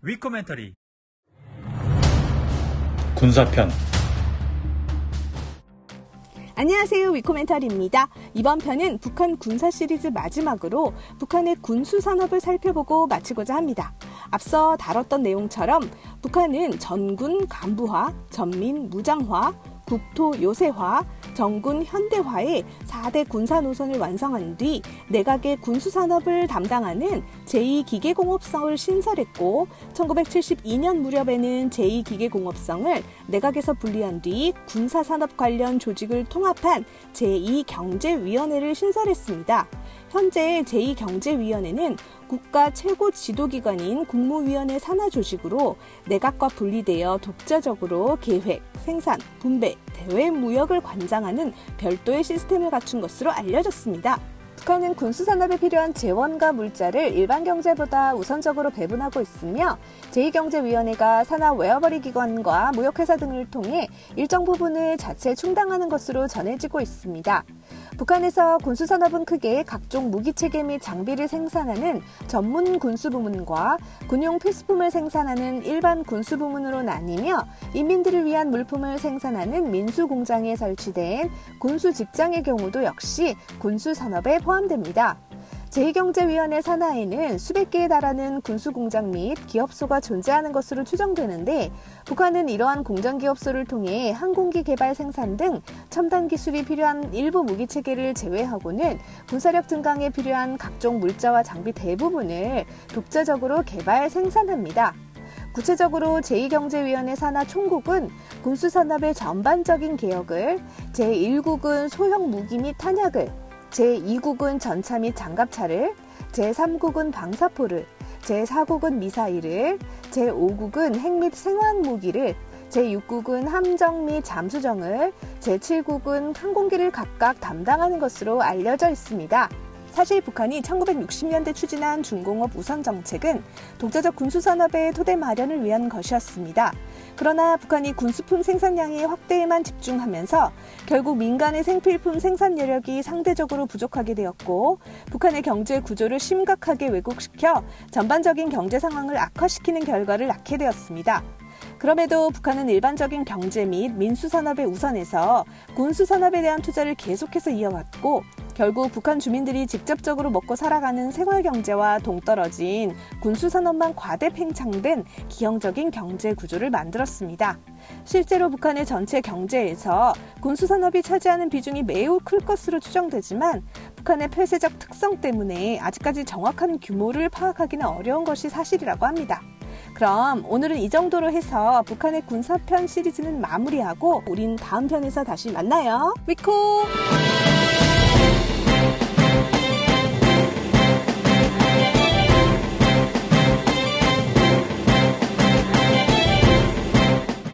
위코멘터리 군사편. 안녕하세요. 위코멘터리입니다. 이번 편은 북한 군사 시리즈 마지막으로 북한의 군수 산업을 살펴보고 마치고자 합니다. 앞서 다뤘던 내용처럼 북한은 전군 간부화, 전민 무장화, 국토 요새화, 정군 현대화의 4대 군사 노선을 완성한 뒤 내각의 군수산업을 담당하는 제2기계공업성을 신설했고 1972년 무렵에는 제2기계공업성을 내각에서 분리한 뒤 군사산업 관련 조직을 통합한 제2경제위원회를 신설했습니다. 현재 제2경제위원회는 국가 최고 지도기관인 국무위원회 산하 조직으로 내각과 분리되어 독자적으로 계획, 생산, 분배, 대외 무역을 관장하는 별도의 시스템을 갖춘 것으로 알려졌습니다. 북한은 군수산업에 필요한 재원과 물자를 일반 경제보다 우선적으로 배분하고 있으며 제2경제위원회가 산하 웨어버리 기관과 무역회사 등을 통해 일정 부분을 자체 충당하는 것으로 전해지고 있습니다. 북한에서 군수산업은 크게 각종 무기체계 및 장비를 생산하는 전문 군수부문과 군용 필수품을 생산하는 일반 군수부문으로 나뉘며 인민들을 위한 물품을 생산하는 민수공장에 설치된 군수직장의 경우도 역시 군수산업에 포함됩니다. 제2경제위원회 산하에는 수백 개에 달하는 군수공장 및 기업소가 존재하는 것으로 추정되는데 북한은 이러한 공장기업소를 통해 항공기 개발 생산 등 첨단 기술이 필요한 일부 무기체계를 제외하고는 군사력 증강에 필요한 각종 물자와 장비 대부분을 독자적으로 개발 생산합니다. 구체적으로 제2경제위원회 산하 총국은 군수산업의 전반적인 개혁을, 제1국은 소형 무기 및 탄약을, 제2국은 전차 및 장갑차를, 제3국은 방사포를, 제4국은 미사일을, 제5국은 핵 및 생화학무기를, 제6국은 함정 및 잠수정을, 제7국은 항공기를 각각 담당하는 것으로 알려져 있습니다. 사실 북한이 1960년대 추진한 중공업 우선 정책은 독자적 군수산업의 토대 마련을 위한 것이었습니다. 그러나 북한이 군수품 생산량의 확대에만 집중하면서 결국 민간의 생필품 생산 여력이 상대적으로 부족하게 되었고 북한의 경제 구조를 심각하게 왜곡시켜 전반적인 경제 상황을 악화시키는 결과를 낳게 되었습니다. 그럼에도 북한은 일반적인 경제 및 민수산업에 우선해서 군수산업에 대한 투자를 계속해서 이어왔고 결국 북한 주민들이 직접적으로 먹고 살아가는 생활경제와 동떨어진 군수산업만 과대 팽창된 기형적인 경제 구조를 만들었습니다. 실제로 북한의 전체 경제에서 군수산업이 차지하는 비중이 매우 클 것으로 추정되지만 북한의 폐쇄적 특성 때문에 아직까지 정확한 규모를 파악하기는 어려운 것이 사실이라고 합니다. 그럼 오늘은 이 정도로 해서 북한의 군사편 시리즈는 마무리하고 우린 다음 편에서 다시 만나요. 위코!